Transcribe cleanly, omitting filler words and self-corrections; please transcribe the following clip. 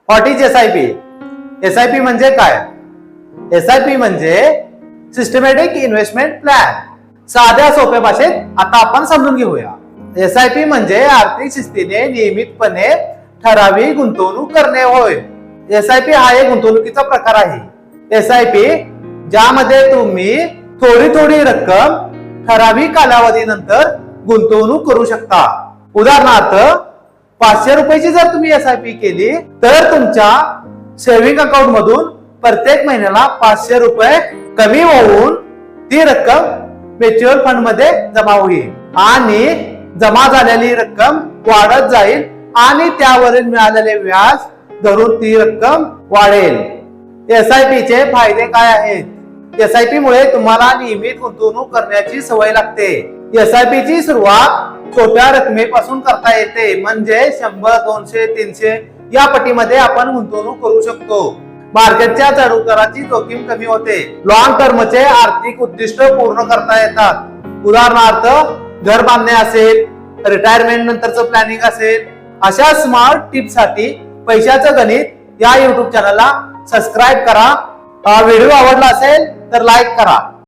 What is SIP? SIP म्हणजे काय? SIP म्हणजे सिस्टमॅटिक इन्व्हेस्टमेंट प्लॅन. साध्या सोप्या भाषेत आता आपण समजून घेऊया. एसआयपी म्हणजे आर्थिक शिस्तीने नियमितपणे ठराविक गुंतवणूक करणे होय. एसआयपी हा एक गुंतवणुकीचा प्रकार आहे. एसआयपी ज्यामध्ये तुम्ही थोडी थोडी रक्कम ठराविक कालावधीनंतर गुंतवणूक करू शकता. उदाहरणार्थ 500 रुपयाची जर तुम्ही एसआयपी केली तर तुमच्या सेव्हिंग अकाउंट मधून प्रत्येक महिन्याला 500 रुपये कमी होऊन ती रक्कम म्युच्युअल फंड मध्ये जमा होईल आणि जमा झालेली रक्कम वाढत जाईल आणि त्यावरील मिळालेले व्याज धरून ती रक्कम वाढेल. एसआयपी चे फायदे काय आहेत? एसआयपी मुळे तुम्हाला नियमित गुंतवणूक करण्याची सवय लागते. एसआयपी ची सुरुवात छोट्या रकमेपासून करता येते, म्हणजे 100, 200, 300 या पटीमध्ये आपण गुंतवणूक करू शकतो. मार्केटच्या चढ-उताराची जोखीम कमी होते. लॉंग टर्मचे आर्थिक उद्दिष्ट पूर्ण करता येतात. उदाहरणार्थ घर बांधणे असेल, रिटायरमेंट नंतरचं प्लॅनिंग असेल. अशा स्मार्ट टिप्स साठी पैशाचं गणित या युट्यूब चॅनलला सबस्क्राईब करा. व्हिडिओ आवडला असेल तर लाईक करा.